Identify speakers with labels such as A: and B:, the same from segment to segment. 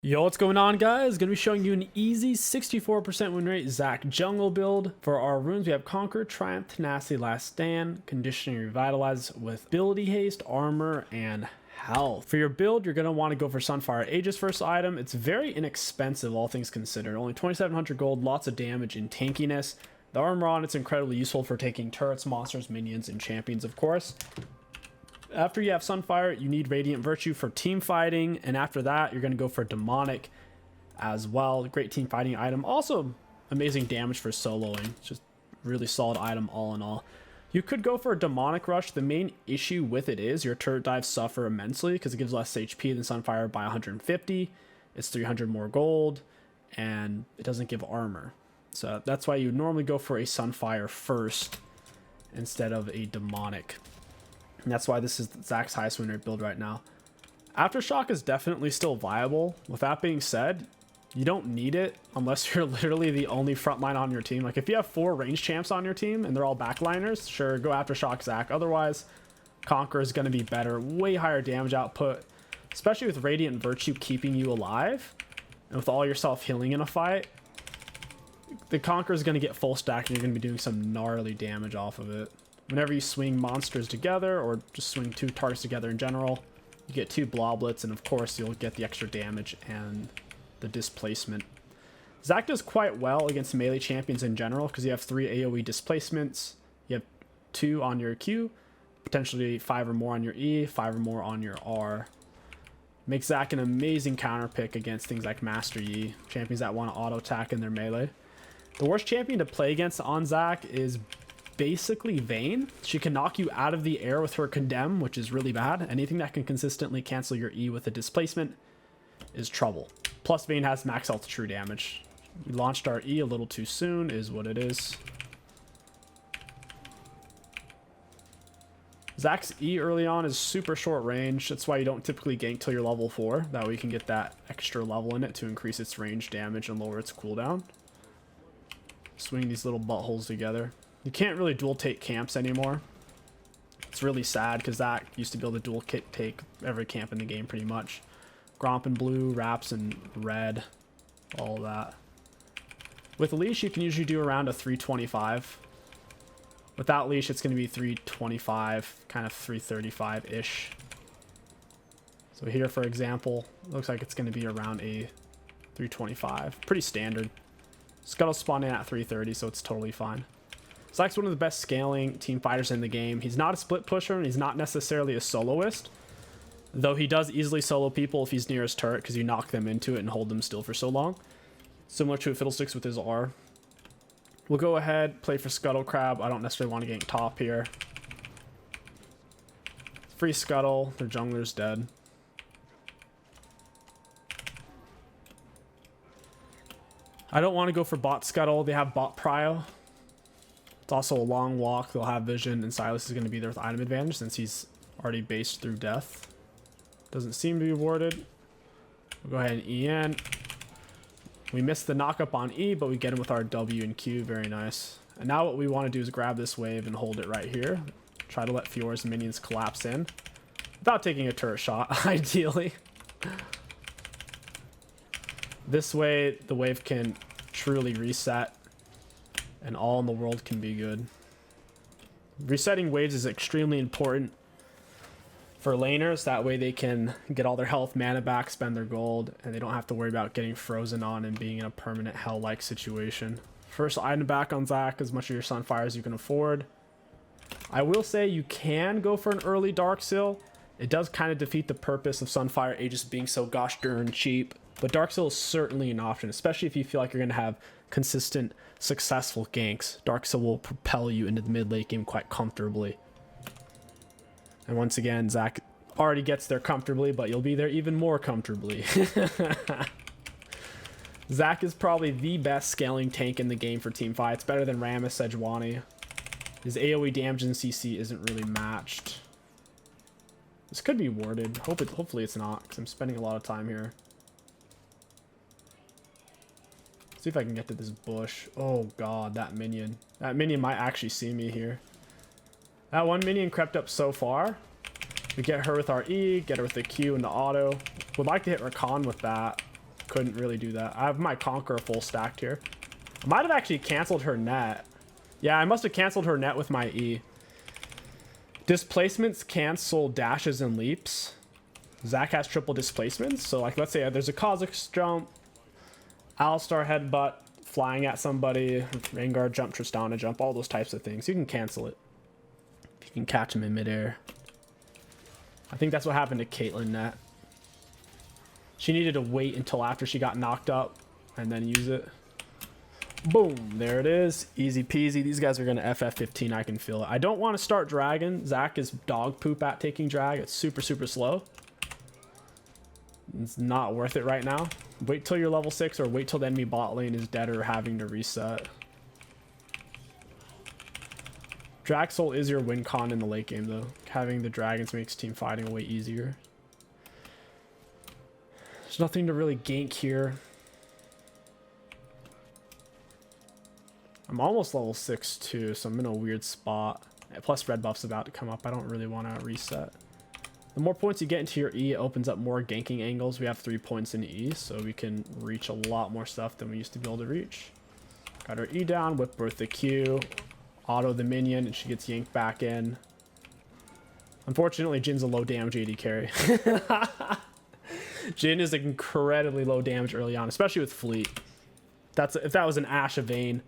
A: Yo, what's going on, guys? Gonna be showing you an easy 64% win rate ZAC jungle build. For our runes, we have Conquer, Triumph, Tenacity, Last Stand, Conditioning, Revitalize with Ability Haste, Armor, and Health. For your build, you're gonna want to go for Sunfire Aegis first item. It's very inexpensive, all things considered. Only 2,700 gold, lots of damage and tankiness. The armor on it's incredibly useful for taking turrets, monsters, minions, and champions, of course. After you have Sunfire, you need Radiant Virtue for team fighting, and after that, you're going to go for Demonic as well. Great team fighting item. Also, amazing damage for soloing. It's just really solid item all in all. You could go for a Demonic Rush. The main issue with it is your turret dives suffer immensely because it gives less HP than Sunfire by 150. It's 300 more gold, and it doesn't give armor. So that's why you normally go for a Sunfire first instead of a Demonic. And that's why this is ZAC's highest win rate build right now. Aftershock is definitely still viable. With that being said, you don't need it unless you're literally the only frontline on your team. Like if you have 4 range champs on your team and they're all backliners, sure, go Aftershock ZAC. Otherwise, Conquer is going to be better. Way higher damage output, especially with Radiant Virtue keeping you alive. And with all your self-healing in a fight, the Conquer is going to get full stack and you're going to be doing some gnarly damage off of it. Whenever you swing monsters together, or just swing 2 targets together in general, you get 2 bloblets, and of course you'll get the extra damage and the displacement. ZAC does quite well against melee champions in general, because you have 3 AoE displacements, you have 2 on your Q, potentially 5 or more on your E, 5 or more on your R. Makes ZAC an amazing counter pick against things like Master Yi, champions that want to auto attack in their melee. The worst champion to play against on ZAC is basically Vayne. She can knock you out of the air with her Condemn, which is really bad. Anything that can consistently cancel your E with a displacement is trouble. Plus Vayne has max health true damage. We launched our E a little too soon is what it is. ZAC's E early on is super short range. That's why you don't typically gank till you're level 4. That way you can get that extra level in it to increase its range damage and lower its cooldown. Swing these little buttholes together. You can't really dual take camps anymore. It's really sad because that used to be able to dual take every camp in the game pretty much. Gromp in blue, Raps in red, all that. With leash, you can usually do around a 325. Without leash, it's going to be 325, kind of 335-ish. So here, for example, looks like it's going to be around a 325. Pretty standard. Scuttle spawned in at 330, so it's totally fine. ZAC's one of the best scaling team fighters in the game. He's not a split pusher, and he's not necessarily a soloist. Though he does easily solo people if he's near his turret, because you knock them into it and hold them still for so long. Similar to a Fiddlesticks with his R. We'll go ahead, play for Scuttle Crab. I don't necessarily want to gank top here. Free Scuttle. Their jungler's dead. I don't want to go for bot Scuttle. They have bot Prio. It's also a long walk. They'll have vision, and Silas is going to be there with item advantage since he's already based through death. Doesn't seem to be warded. We'll go ahead and E in. We missed the knockup on E, but we get him with our W and Q. Very nice. And now what we want to do is grab this wave and hold it right here. Try to let Fior's minions collapse in without taking a turret shot, ideally. This way, the wave can truly reset, and all in the world can be good. Resetting waves is extremely important for laners. That way they can get all their health, mana back, spend their gold, and they don't have to worry about getting frozen on and being in a permanent hell-like situation. First item back on ZAC, as much of your Sunfire as you can afford. I will say you can go for an early Dark Seal. It does kind of defeat the purpose of Sunfire Aegis being so gosh darn cheap. But Dark Seal is certainly an option, especially if you feel like you're going to have consistent, successful ganks. Dark Seal will propel you into the mid-late game quite comfortably. And once again, ZAC already gets there comfortably, but you'll be there even more comfortably. ZAC is probably the best scaling tank in the game for team fights. Better than Rammus Sejuani. His AoE damage and CC isn't really matched. This could be warded. Hopefully it's not, because I'm spending a lot of time here. See if I can get to this bush. Oh god, that minion. That minion might actually see me here. That one minion crept up so far. We get her with our E, get her with the Q and the auto. Would like to hit Rakan with that. Couldn't really do that. I have my Conqueror full stacked here. I might have actually canceled her net. Yeah, I must have canceled her net with my E. Displacements cancel dashes and leaps. ZAC has triple displacements. So like, let's say there's a Kha'Zix jump, Alistar headbutt, flying at somebody, Rengar jump, Tristana jump, all those types of things. You can cancel it if you can catch them in midair. I think that's what happened to Caitlyn net. She needed to wait until after she got knocked up and then use it. Boom, there it is. Easy peasy. These guys are going to FF15. I can feel it. I don't want to start Dragon. ZAC is dog poop at taking drag. It's super, super slow. It's not worth it right now. Wait till you're level 6 or wait till the enemy bot lane is dead or having to reset. Drag Soul is your win con in the late game though. Having the dragons makes team fighting way easier. There's nothing to really gank here. I'm almost level 6 too, so I'm in a weird spot. Plus red buff's about to come up. I don't really want to reset. The more points you get into your E, it opens up more ganking angles. We have 3 points in E, so we can reach a lot more stuff than we used to be able to reach. Got her E down, whip birth the Q, auto the minion, and she gets yanked back in. Unfortunately, Jin's a low damage AD carry. Jin is incredibly low damage early on, especially with Fleet. If that was an Ashe Vayne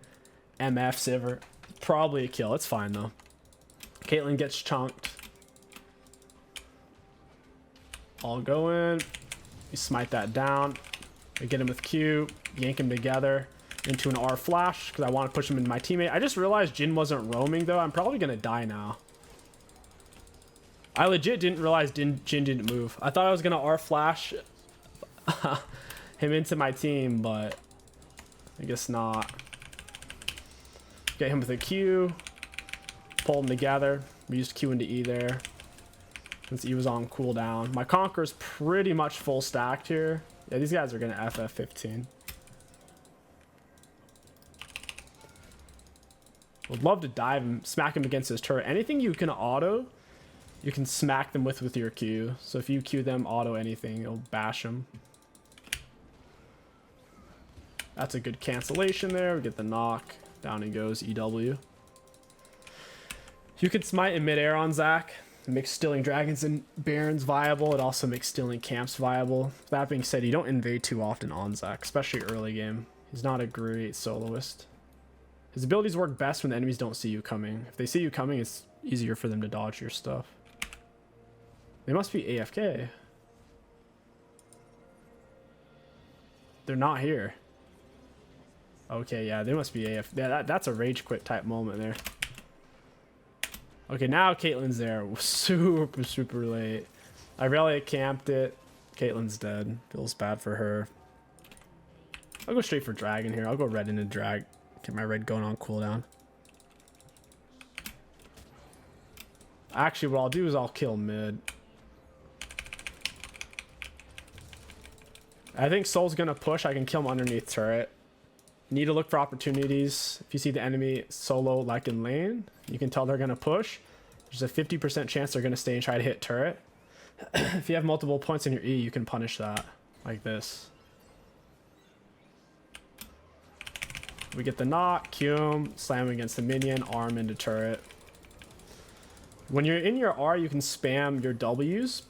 A: MF Sivir, probably a kill. It's fine though. Caitlyn gets chunked. All go in. We smite that down. We get him with Q. Yank him together into an R flash because I want to push him into my teammate. I just realized Jin wasn't roaming though. I'm probably gonna die now. I legit didn't realize Jin didn't move. I thought I was gonna R flash him into my team, but I guess not. Get him with a Q. Pull them together. We used Q into E there. Since E was on cooldown. My Conqueror's pretty much full stacked here. Yeah, these guys are gonna FF15. Would love to dive him, smack him against his turret. Anything you can auto, you can smack them with your Q. So if you Q them, auto anything, it'll bash them. That's a good cancellation there. We get the knock. Down he goes, EW. You could smite in midair on ZAC. It makes stealing dragons and barons viable. It also makes stealing camps viable. That being said, you don't invade too often on ZAC, especially early game. He's not a great soloist. His abilities work best when the enemies don't see you coming. If they see you coming, it's easier for them to dodge your stuff. They must be AFK. They're not here. Okay, yeah, they must be AFK. Yeah, that's a rage quit type moment there. Okay, now Caitlyn's there. Super, super late. Irelia camped it. Caitlyn's dead. Feels bad for her. I'll go straight for dragon here. I'll go red into drag. Get my red going on cooldown. Actually, what I'll do is I'll kill mid. I think Soul's gonna push. I can kill him underneath turret. Need to look for opportunities. If you see the enemy solo like in lane, you can tell they're gonna push. There's a 50% chance they're gonna stay and try to hit turret. If you have multiple points in your E, you can punish that like this. We get the knock, Q him, slam against the minion, arm into turret. When you're in your R, you can spam your W's,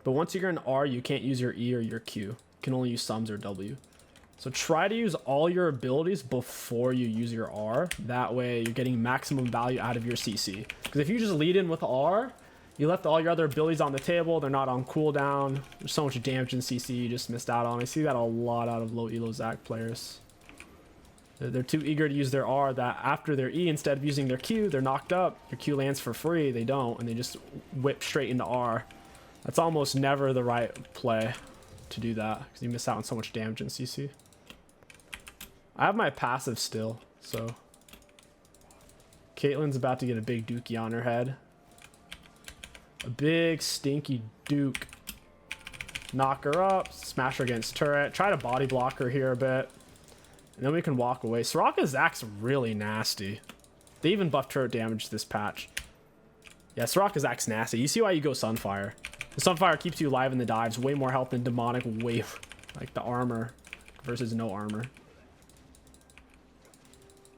A: but once you're in R, you can't use your E or your Q. You can only use sums or W. So try to use all your abilities before you use your R. That way you're getting maximum value out of your CC. Because if you just lead in with R, you left all your other abilities on the table. They're not on cooldown. There's so much damage in CC you just missed out on. I see that a lot out of low elo ZAC players. They're too eager to use their R that after their E, instead of using their Q, they're knocked up. Your Q lands for free. They don't, and they just whip straight into R. That's almost never the right play to do that because you miss out on so much damage in CC. I have my passive still, so Caitlyn's about to get a big dookie on her head. A big stinky duke. Knock her up, smash her against turret, try to body block her here a bit, and then we can walk away. Soraka ZAC's really nasty. They even buffed turret damage this patch. Yeah, Soraka ZAC's nasty. You see why you go Sunfire. The Sunfire keeps you alive in the dives, way more health than Demonic, way Like the armor versus no armor.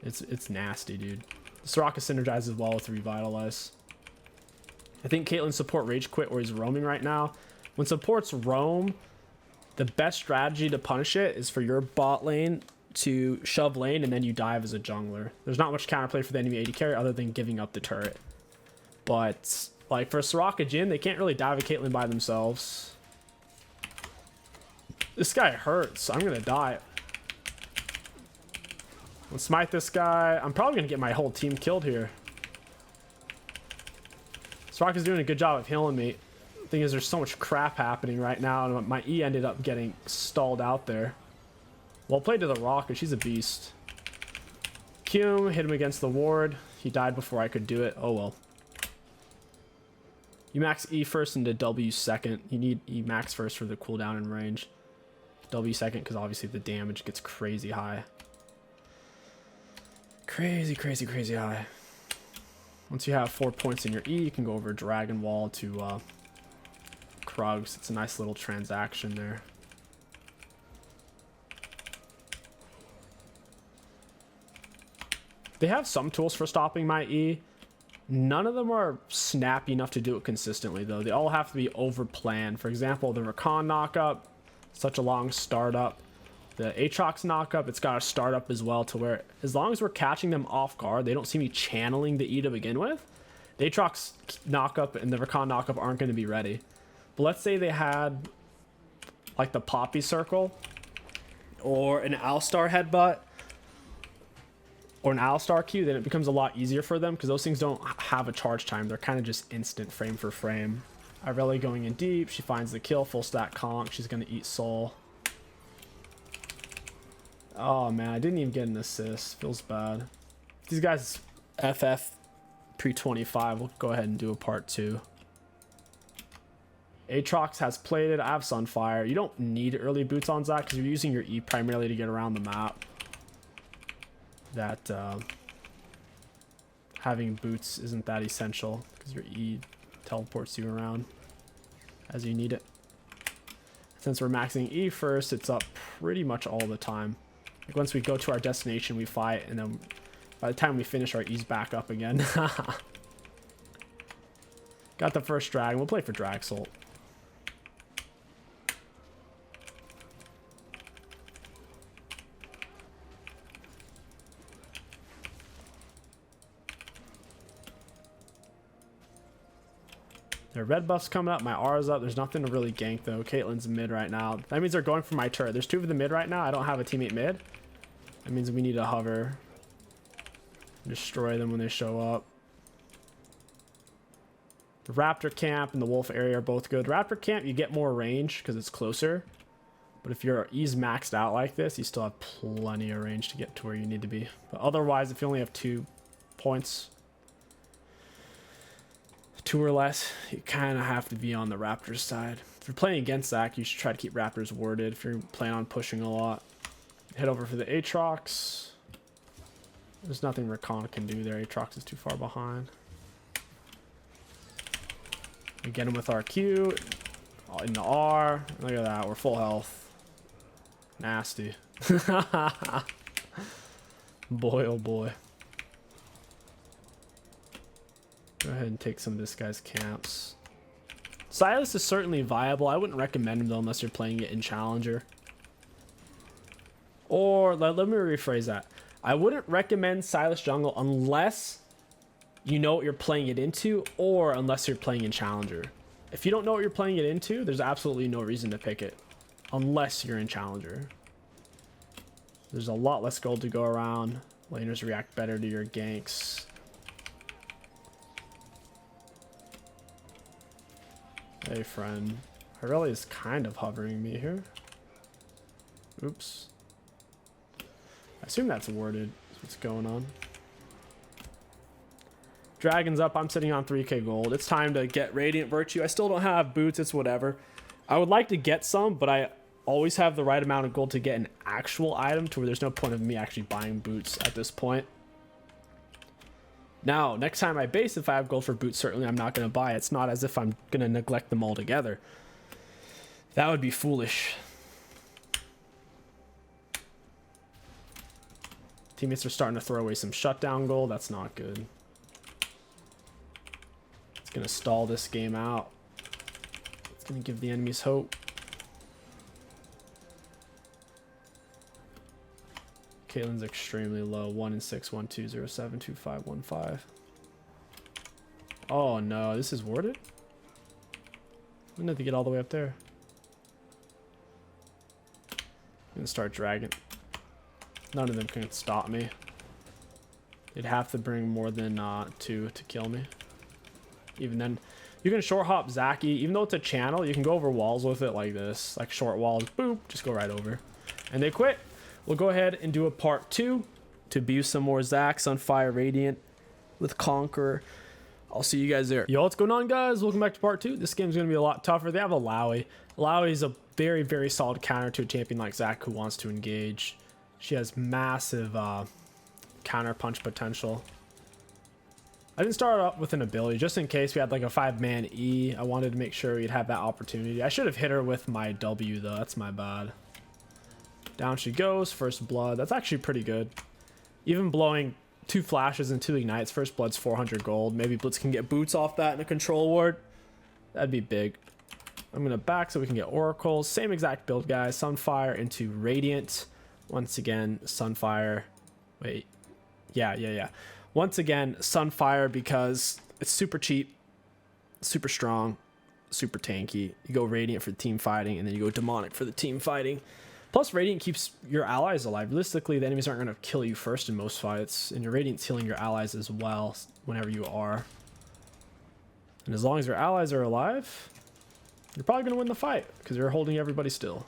A: It's nasty, dude. The Soraka synergizes well with Revitalize. I think Caitlyn's support rage quit where he's roaming right now. When supports roam, the best strategy to punish it is for your bot lane to shove lane and then you dive as a jungler. There's not much counterplay for the enemy AD carry other than giving up the turret. But like for Soraka Jhin, they can't really dive a Caitlyn by themselves. This guy hurts. I'm gonna die. Let's smite this guy. I'm probably gonna get my whole team killed here. Soraka's doing a good job of healing me. The thing is, there's so much crap happening right now, and my E ended up getting stalled out there. Well played to the Rocket. She's a beast. Hume hit him against the ward. He died before I could do it. Oh well. You max E first into W second. You need E max first for the cooldown and range. W second because obviously the damage gets crazy high. Crazy high. Once you have 4 points in your E, you can go over Dragon Wall to Krugs. It's a nice little transaction there. They have some tools for stopping my E. None of them are snappy enough to do it consistently, though. They all have to be over-planned. For example, the Rakan knockup, such a long startup. The Aatrox knockup, it's got a startup as well to where, as long as we're catching them off guard, they don't see me channeling the E to begin with. The Aatrox knockup and the Rakan knockup aren't going to be ready. But let's say they had, like, the Poppy Circle, or an Alistar headbutt, or an Alistar Q, then it becomes a lot easier for them because those things don't have a charge time. They're kind of just instant frame for frame. Irelia going in deep. She finds the kill. Full stack conk. She's going to eat soul. Oh, man. I didn't even get an assist. Feels bad. These guys FF pre-25. We'll go ahead and do a part 2. Aatrox has plated. I have Sunfire. You don't need early boots on ZAC because you're using your E primarily to get around the map. That having boots isn't that essential because your E teleports you around as you need it. Since we're maxing E first, it's up pretty much all the time. Like once we go to our destination, we fight, and then by the time we finish, our E's back up again. Got the first dragon. We'll play for Draxel. Their red buff's coming up. My R's up. There's nothing to really gank, though. Caitlyn's mid right now. That means they're going for my turret. There's 2 of the mid right now. I don't have a teammate mid. That means we need to hover. Destroy them when they show up. The Raptor camp and the Wolf area are both good. Raptor camp, you get more range because it's closer. But if your E's maxed out like this, you still have plenty of range to get to where you need to be. But otherwise, if you only have 2 points, 2 or less, you kind of have to be on the Raptors side. If you're playing against ZAC, you should try to keep Raptors warded if you're planning on pushing a lot. Head over for the Aatrox. There's nothing Rakan can do there. Aatrox is too far behind. We get him with our Q. In the R. Look at that. We're full health. Nasty. Boy, oh boy. Go ahead and take some of this guy's camps. Silas is certainly viable. I wouldn't recommend him though unless you're playing it in Challenger. Or let me rephrase that. I wouldn't recommend Silas Jungle unless you know what you're playing it into, or unless you're playing in Challenger. If you don't know what you're playing it into, there's absolutely no reason to pick it unless you're in Challenger. There's a lot less gold to go around. Laners react better to your ganks. Hey, friend. Irelia is kind of hovering me here. Oops. I assume that's warded. What's going on? Dragon's up. I'm sitting on 3k gold. It's time to get Radiant Virtue. I still don't have boots. It's whatever. I would like to get some, but I always have the right amount of gold to get an actual item to where there's no point of me actually buying boots at this point. Now, next time I base, if I have gold for boots, certainly I'm not going to buy it. It's not as if I'm going to neglect them altogether. That would be foolish. Teammates are starting to throw away some shutdown gold. That's not good. It's going to stall this game out. It's going to give the enemies hope. Caitlin's extremely low. 1 and 6, 1, 2, 0, 7, 2, 5, 1, 5. Oh no, this is warded? I didn't have to get all the way up there. I'm gonna start dragging. None of them can stop me. They'd have to bring more than 2 to kill me. Even then, you can short hop ZAC. Even though it's a channel, you can go over walls with it like this. Like short walls, boop, just go right over. And they quit. We'll go ahead and do a part 2 to abuse some more ZAC, Sunfire, Radiant with Conqueror. I'll see you guys there. Yo, what's going on, guys? Welcome back to part 2. This game's going to be a lot tougher. They have a Lowy. Lowy is a very, very solid counter to a champion like ZAC who wants to engage. She has massive counter punch potential. I didn't start up with an ability just in case we had like a 5-man E. I wanted to make sure we'd have that opportunity. I should have hit her with my W though. That's my bad. Down she goes. First blood. That's actually pretty good. Even blowing 2 flashes and 2 ignites. First blood's 400 gold. Maybe Blitz can get boots off that in a control ward. That'd be big. I'm going to back so we can get oracles. Same exact build, guys. Sunfire into Radiant. Once again, Sunfire. Wait. Yeah. Once again, Sunfire because it's super cheap, super strong, super tanky. You go Radiant for the team fighting, and then you go Demonic for the team fighting. Plus, Radiant keeps your allies alive. Realistically, the enemies aren't going to kill you first in most fights, and your Radiant's healing your allies as well whenever you are. And as long as your allies are alive, you're probably going to win the fight because you're holding everybody still.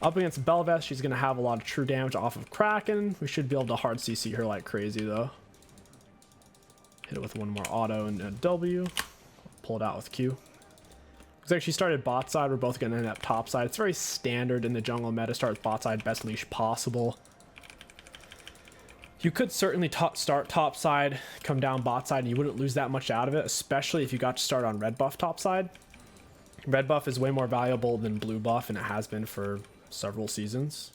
A: Up against Belveth, she's going to have a lot of true damage off of Kraken. We should be able to hard CC her like crazy, though. Hit it with one more auto and a W. Pull it out with Q. Looks like she started bot side. We're both going to end up top side. It's very standard in the jungle meta. Start with bot side, best leash possible. You could certainly start top side, come down bot side, and you wouldn't lose that much out of it, especially if you got to start on red buff top side. Red buff is way more valuable than blue buff, and it has been for several seasons.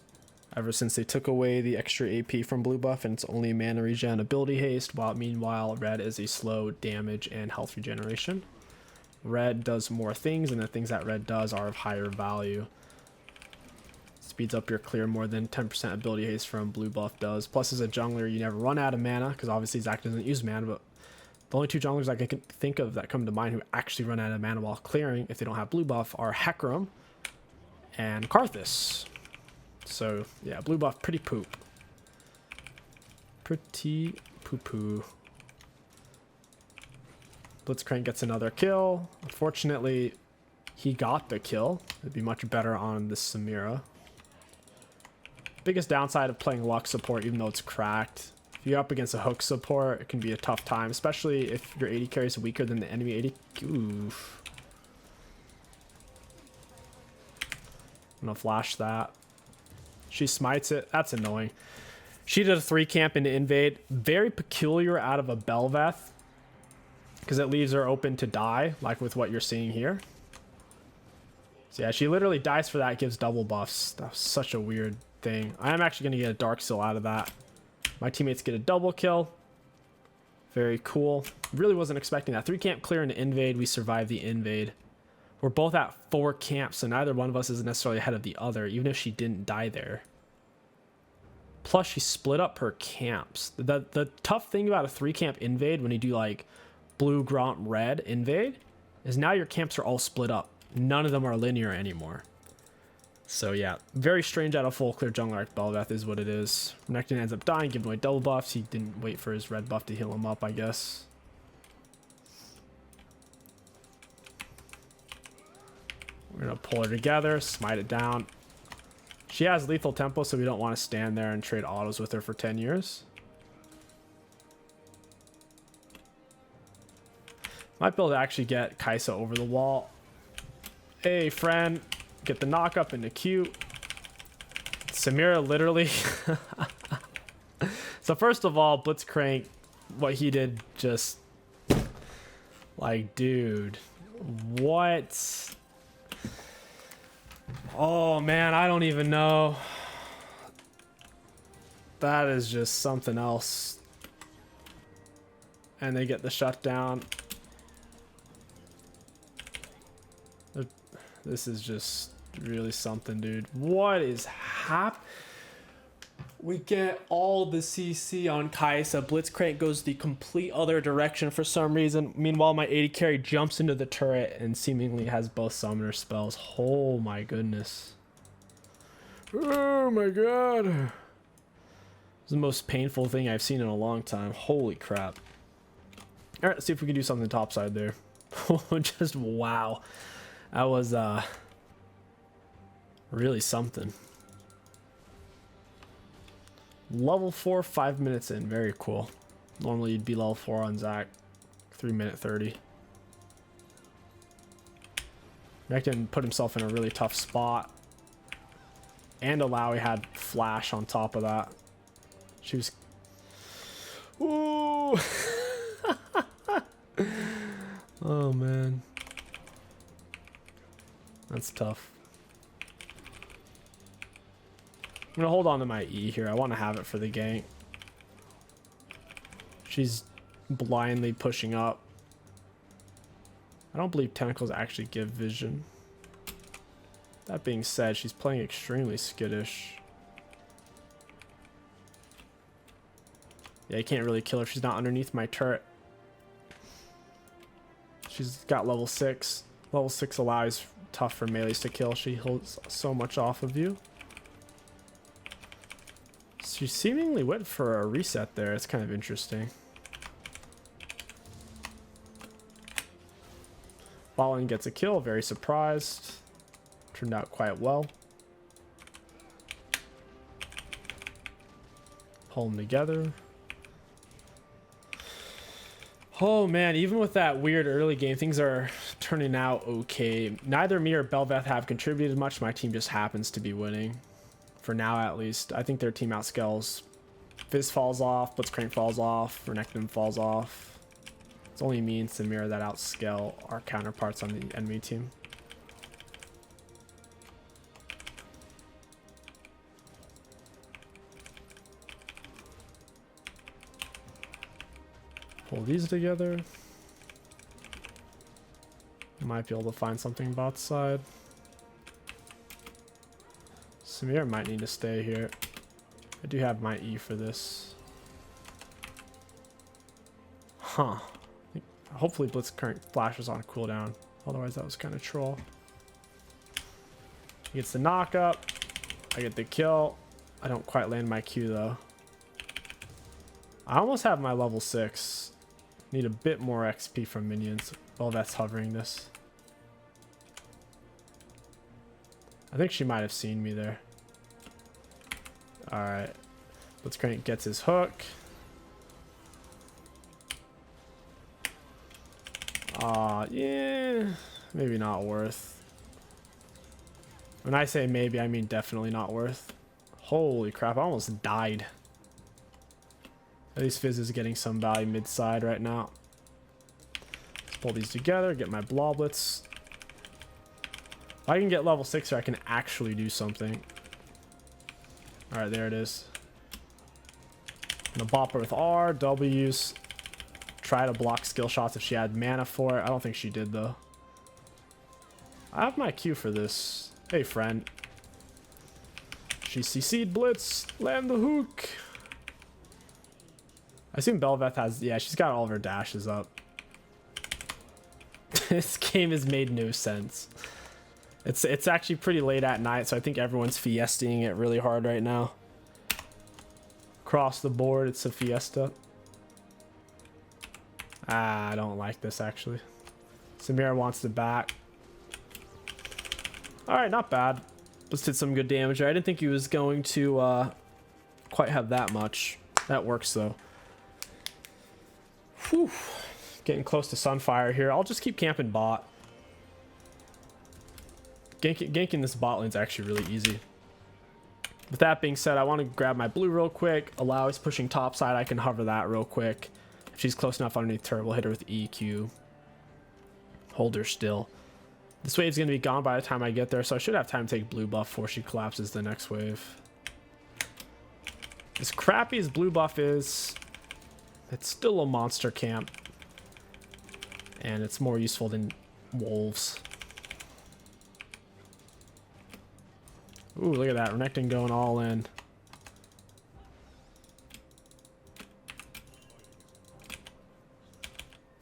A: Ever since they took away the extra AP from blue buff, and it's only mana regen, ability haste, while meanwhile red is a slow damage and health regeneration. Red does more things, and the things that red does are of higher value. Speeds up your clear more than 10% ability haste from blue buff does. Plus, as a jungler, you never run out of mana, because obviously ZAC doesn't use mana, but the only 2 junglers I can think of that come to mind who actually run out of mana while clearing, if they don't have blue buff, are Hecarim and Karthus. So, yeah, blue buff, pretty poop. Pretty poo-poo. Blitzcrank gets another kill. Unfortunately, he got the kill. It'd be much better on the Samira. Biggest downside of playing Lux support, even though it's cracked, if you're up against a hook support, it can be a tough time, especially if your 80 carry is weaker than the enemy 80. Oof. I'm gonna flash that. She smites it. That's annoying. She did a 3 camp into invade. Very peculiar out of a Belveth, because it leaves her open to die, like with what you're seeing here. So yeah, she literally dies for that, gives double buffs. That's such a weird thing. I am actually going to get a Dark Seal out of that. My teammates get a double kill. Very cool. Really wasn't expecting that. 3 camp clear into invade. We survived the invade. We're both at 4 camps, so neither one of us is necessarily ahead of the other, even if she didn't die there. Plus, she split up her camps. The tough thing about a 3 camp invade when you do like blue, Gromp, red invade is now your camps are all split up. None of them are linear anymore. So yeah, very strange out of full clear jungler like Belveth is what it is. Renekton ends up dying, giving away double buffs. He didn't wait for his red buff to heal him up, I guess. We're gonna pull her together, smite it down. She has lethal tempo, so we don't want to stand there and trade autos with her for 10 years. Might be able to actually get Kaisa over the wall. Hey, friend. Get the knock up into Q. Samira literally. So first of all, Blitzcrank, what he did just like, dude, what? Oh man, I don't even know. That is just something else. And they get the shutdown. This is just really something, dude. What is happening? We get all the CC on Kaisa. Blitzcrank goes the complete other direction for some reason. Meanwhile, my 80 carry jumps into the turret and seemingly has both summoner spells. Oh my goodness. Oh my god. It's the most painful thing I've seen in a long time. Holy crap. Alright, let's see if we can do something topside there. Just wow. That was really something. Level 4, 5 minutes in. Very cool. Normally you'd be level 4 on ZAC. 3 minute 30. Nekton put himself in a really tough spot. And Alawi had flash on top of that. She was... Ooh! Oh man. That's tough. I'm gonna hold on to my E here. I want to have it for the gank. She's blindly pushing up. I don't believe tentacles actually give vision. That being said, she's playing extremely skittish. Yeah, you can't really kill her if she's not underneath my turret. She's got level 6. Level 6 allows tough for melees to kill. She holds so much off of you. She seemingly went for a reset there. It's kind of interesting. Fallen gets a kill. Very surprised. Turned out quite well. Pull them together. Oh man, even with that weird early game, things are turning out okay. Neither me or Belveth have contributed much. My team just happens to be winning. For now, at least. I think their team outscales. Fizz falls off, Blitzcrank falls off, Renekton falls off. It's only me and Samira that outscale our counterparts on the enemy team. Pull these together. Might be able to find something bot side. Samir might need to stay here. I do have my E for this. Huh. Hopefully Blitzcrank flashes on cooldown. Otherwise that was kind of troll. He gets the knock up. I get the kill. I don't quite land my Q though. I almost have my level 6. Need a bit more XP from minions. Well, that's hovering this. I think she might have seen me there. Alright. Blitzcrank gets his hook. Yeah. Maybe not worth. When I say maybe, I mean definitely not worth. Holy crap, I almost died. At least Fizz is getting some value mid-side right now. Let's pull these together, get my bloblets. If I can get level 6 or I can actually do something. Alright, there it is. I'm gonna bop her with R, W's. Try to block skill shots if she had mana for it. I don't think she did though. I have my Q for this. Hey friend. She CC'd Blitz. Land the hook. I assume Belveth has, yeah, she's got all of her dashes up. This game has made no sense. It's actually pretty late at night, so I think everyone's fiestaing it really hard right now. Across the board, it's a fiesta. I don't like this actually. Samira wants the back. Alright, not bad. Just did some good damage there. I didn't think he was going to quite have that much. That works though. Whew. Getting close to Sunfire here. I'll just keep camping bot. Ganking this bot lane is actually really easy. With that being said, I want to grab my blue real quick. Allow is pushing top side. I can hover that real quick. If she's close enough underneath her, we'll hit her with EQ. Hold her still. This wave's going to be gone by the time I get there, so I should have time to take blue buff before she collapses the next wave. As crappy as blue buff is, it's still a monster camp. And it's more useful than wolves. Ooh, look at that. Renekton going all in.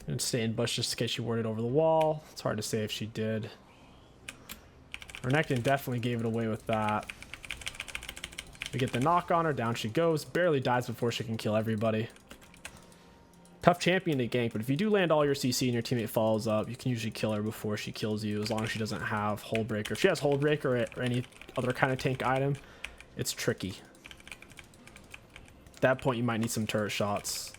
A: And stay in bush just in case she warded over the wall. It's hard to say if she did. Renekton definitely gave it away with that. We get the knock on her. Down she goes. Barely dies before she can kill everybody. Tough champion to gank, but if you do land all your CC and your teammate follows up, you can usually kill her before she kills you, as long as she doesn't have Hold Breaker. If she has Hold Breaker or any other kind of tank item, it's tricky. At that point, you might need some turret shots.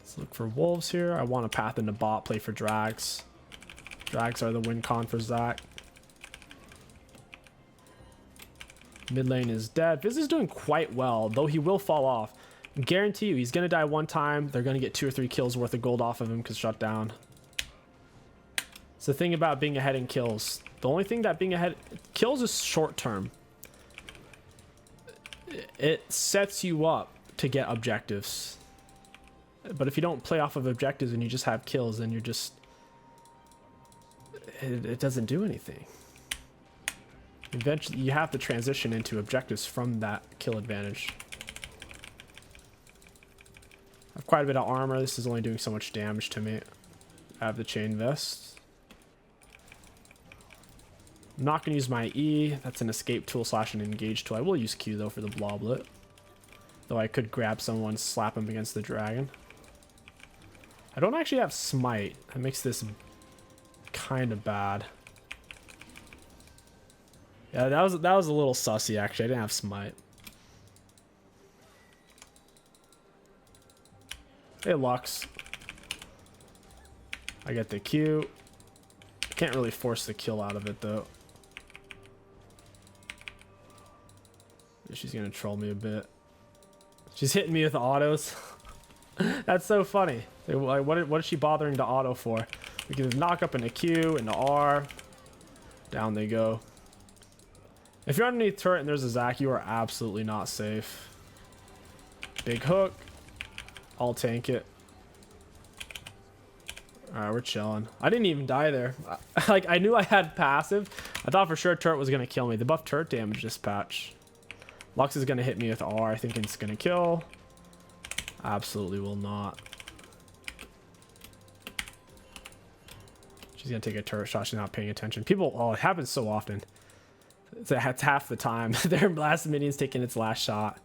A: Let's look for wolves here. I want to path into bot, play for drags. Drags are the win con for ZAC. Mid lane is dead. Fizz is doing quite well, though he will fall off. I guarantee you, he's going to die one time. They're going to get 2 or 3 kills worth of gold off of him because shut down. It's the thing about being ahead in kills. The only thing that being ahead kills is short term. It sets you up to get objectives. But if you don't play off of objectives and you just have kills, then you're just... It doesn't do anything. Eventually, you have to transition into objectives from that kill advantage. I have quite a bit of armor. This is only doing so much damage to me. I have the chain vest. I'm not going to use my E. That's an escape tool / an engage tool. I will use Q, though, for the bloblet. Though I could grab someone, slap him against the dragon. I don't actually have smite. That makes this kind of bad. Yeah, that was a little sussy, actually. I didn't have smite. Hey, Lux. I get the Q. Can't really force the kill out of it, though. She's gonna troll me a bit. She's hitting me with autos. That's so funny. Like, what is she bothering to auto for? We can knock up into Q, into R. Down they go. If you're underneath turret and there's a ZAC, you are absolutely not safe. Big hook. I'll tank it. Alright, we're chilling. I didn't even die there. Like, I knew I had passive. I thought for sure turret was going to kill me. The buff turret damage this patch. Lux is going to hit me with R. I think it's going to kill. Absolutely will not. She's going to take a turret shot. She's not paying attention. People, oh, it happens so often. It's half the time. Their last minion's taking its last shot.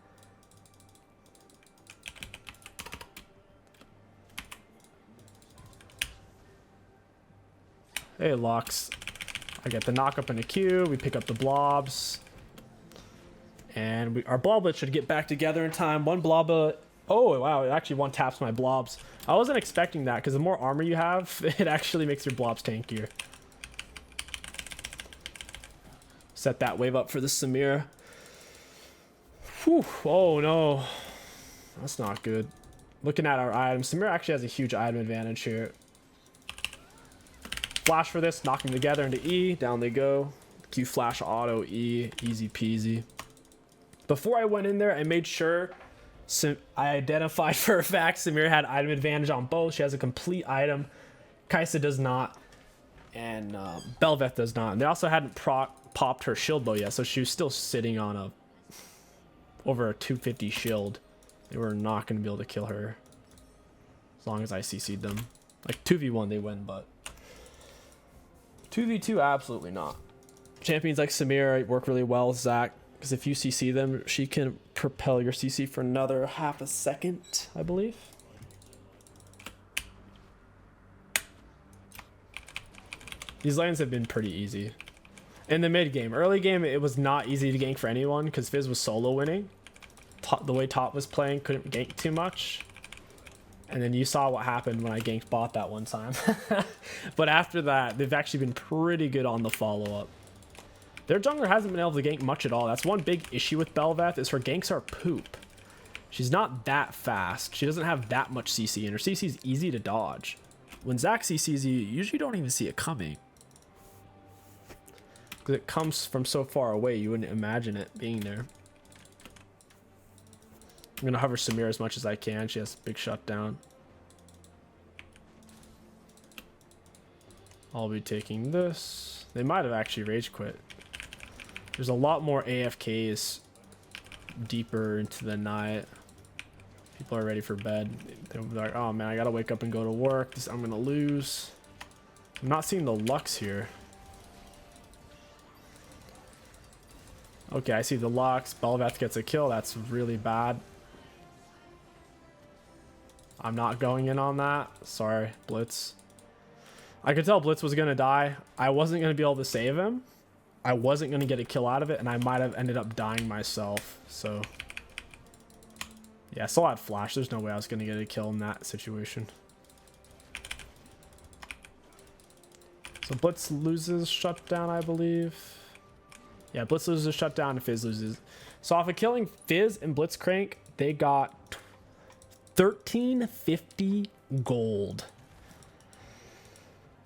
A: Hey, Lux. I get the knock up in a Q. We pick up the blobs. And our bloblet should get back together in time. One bloblet. Oh, wow. It actually one taps my blobs. I wasn't expecting that because the more armor you have, it actually makes your blobs tankier. Set that wave up for the Samira. Whew. Oh, no. That's not good. Looking at our items, Samira actually has a huge item advantage here. Flash for this, knock them together into E. Down they go. Q flash auto E. Easy peasy. Before I went in there, I made sure I identified for a fact Samira had item advantage on both. She has a complete item. Kai'Sa does not. And Bel'Veth does not. And they also hadn't popped her shield bow yet, so she was still sitting on over a 250 shield. They were not going to be able to kill her as long as I CC'd them. Like 2v1 they win, but 2v2 absolutely not. Champions like Samira work really well with ZAC, because if you CC them, she can propel your CC for another half a second, I believe. These lanes have been pretty easy. In the mid game, early game, it was not easy to gank for anyone because Fizz was solo winning. The way Top was playing, couldn't gank too much. And then you saw what happened when I ganked bot that one time. But after that, they've actually been pretty good on the follow-up. Their jungler hasn't been able to gank much at all. That's one big issue with Bel'Veth, is her ganks are poop. She's not that fast. She doesn't have that much CC, and her CC is easy to dodge. When ZAC CCs you, usually don't even see it coming. because it comes from so far away. You wouldn't imagine it being there. I'm gonna hover Samir as much as I can. She has a big shutdown. I'll be taking this. They might have actually rage quit. There's a lot more AFKs deeper into the night. People are ready for bed. They'll be like, oh man, I gotta wake up and go to work. I'm gonna lose. I'm not seeing the Lux here. Okay, I see the Lux. Belveth gets a kill. That's really bad. I'm not going in on that. Sorry, Blitz. I could tell Blitz was gonna die. I wasn't gonna be able to save him. I wasn't gonna get a kill out of it, and I might have ended up dying myself. So yeah, I still had flash. There's no way I was gonna get a kill in that situation. So Blitz loses shutdown, I believe. Yeah, Blitz loses shutdown and Fizz loses. So off of killing Fizz and Blitzcrank, they got 1350 gold.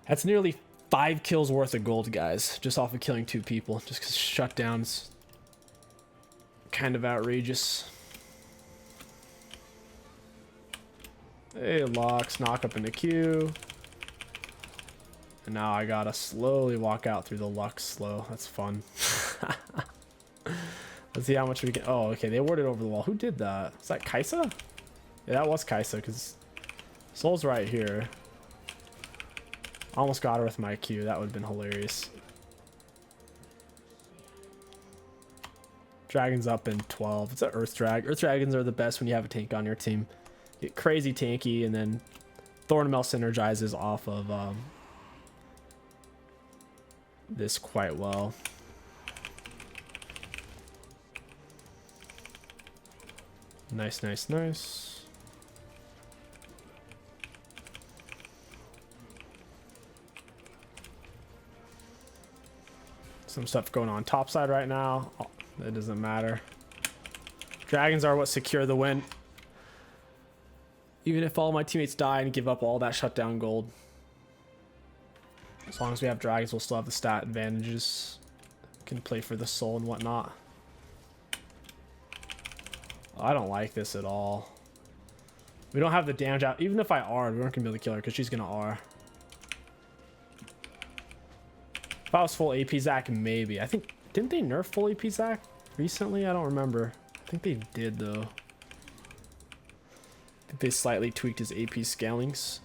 A: That's nearly 5 kills worth of gold, guys, just off of killing 2 people. Just because shutdown's kind of outrageous. Hey, Lux, knock up in the queue. And now I gotta slowly walk out through the Lux slow. That's fun. Let's see how much we get. Oh, okay, they warded over the wall. Who did that? Is that Kaisa? Yeah, that was Kaisa, because Soul's right here. Almost got her with my Q. That would have been hilarious. Dragon's up in 12. It's an Earth Drag. Earth Dragons are the best when you have a tank on your team. Get crazy tanky, and then Thornmail synergizes off of this quite well. Nice, nice, nice. Some stuff going on top side right now. Oh, it doesn't matter. Dragons are what secure the win. Even if all my teammates die and give up all that shutdown gold. As long as we have dragons, we'll still have the stat advantages. Can play for the soul and whatnot. Oh, I don't like this at all. We don't have the damage out. Even if I R, we aren't gonna be able to kill her because she's gonna R. If I was full AP ZAC, maybe. I think, didn't they nerf full AP ZAC recently? I don't remember. I think they did though. I think they slightly tweaked his AP scalings.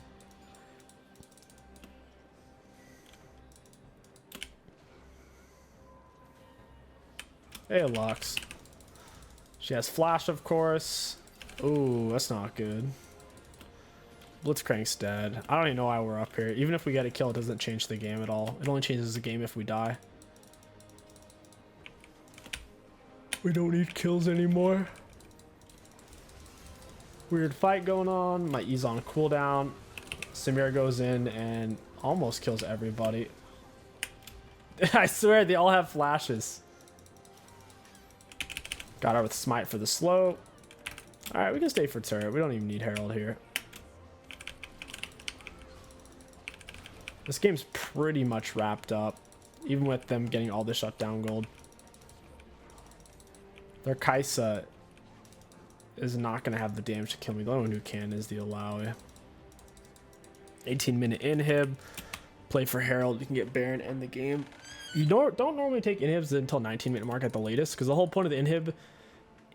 A: Hey, Lux. She has flash, of course. Ooh, that's not good. Blitzcrank's dead. I don't even know why we're up here. Even if we get a kill, it doesn't change the game at all. It only changes the game if we die. We don't need kills anymore. Weird fight going on. My E's on cooldown. Samir goes in and almost kills everybody. I swear they all have flashes. Got her with smite for the slow. Alright, we can stay for turret. We don't even need Herald here. This game's pretty much wrapped up, even with them getting all the shutdown gold. Their Kaisa is not going to have the damage to kill me. The only one who can is the Alawi. 18-minute inhib. Play for Herald. You can get Baron, end the game. You don't normally take inhibs until 19-minute mark at the latest, because the whole point of the inhib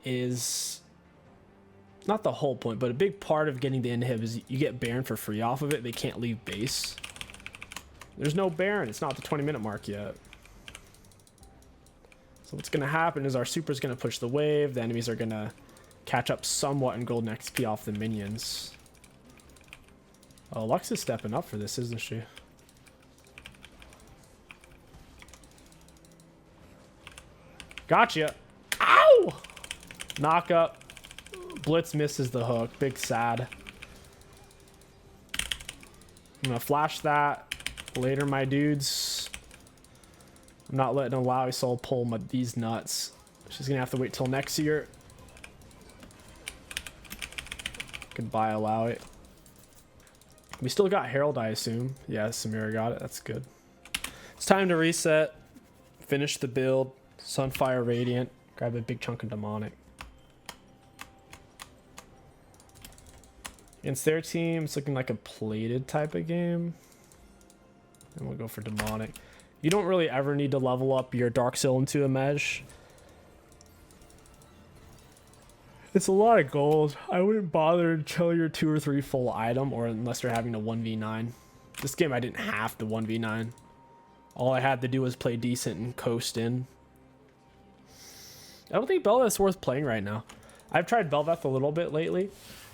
A: is... Not the whole point, but a big part of getting the inhib is you get Baron for free off of it. They can't leave base. There's no Baron. It's not the 20-minute mark yet. So what's going to happen is our super's going to push the wave. The enemies are going to catch up somewhat in golden XP off the minions. Oh, Lux is stepping up for this, isn't she? Gotcha. Ow! Knock up. Blitz misses the hook. Big sad. I'm going to flash that. Later, my dudes. I'm not letting Alawi Soul pull these nuts. She's gonna have to wait till next year. Goodbye, Alawi. We still got Herald, I assume. Yeah, Samira got it. That's good. It's time to reset. finish the build. Sunfire Radiant. Grab a big chunk of Demonic. Against their team, it's looking like a plated type of game. And we'll go for Demonic. You don't really ever need to level up your Dark Seal into a Mesh. It's a lot of gold. I wouldn't bother until you're 2 or 3 full item, or unless you're having to 1v9. This game I didn't have to 1v9. All I had to do was play decent and coast in. I don't think Belveth's worth playing right now. I've tried Belveth a little bit lately.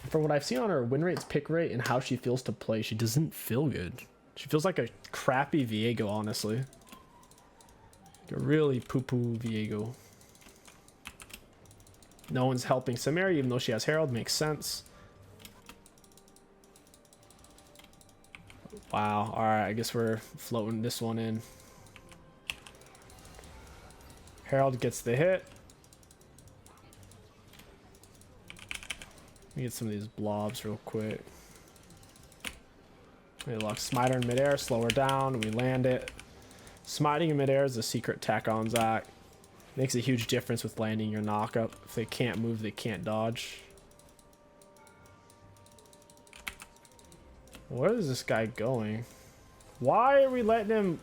A: From what I've seen on her win rates, pick rate, and how she feels to play, she doesn't feel good. She feels like a crappy Viego, honestly. Like a really poo-poo Viego. No one's helping Samara, even though she has Herald. Makes sense. Wow. Alright, I guess we're floating this one in. Herald gets the hit. Let me get some of these blobs real quick. We lock Smiter in midair, slow her down, we land it. Smiting in midair is a secret tech on ZAC. Makes a huge difference with landing your knockup. If they can't move, they can't dodge. Where is this guy going? Why are we letting him...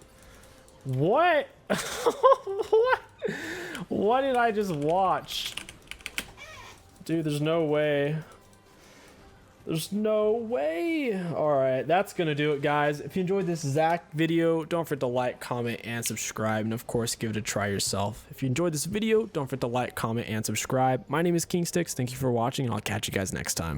A: What? What? What did I just watch? Dude, there's no way. There's no way. Alright, that's gonna do it, guys. If you enjoyed this ZAC video, don't forget to like, comment, and subscribe. And of course, give it a try yourself. If you enjoyed this video, don't forget to like, comment, and subscribe. My name is KingSticks. Thank you for watching, and I'll catch you guys next time.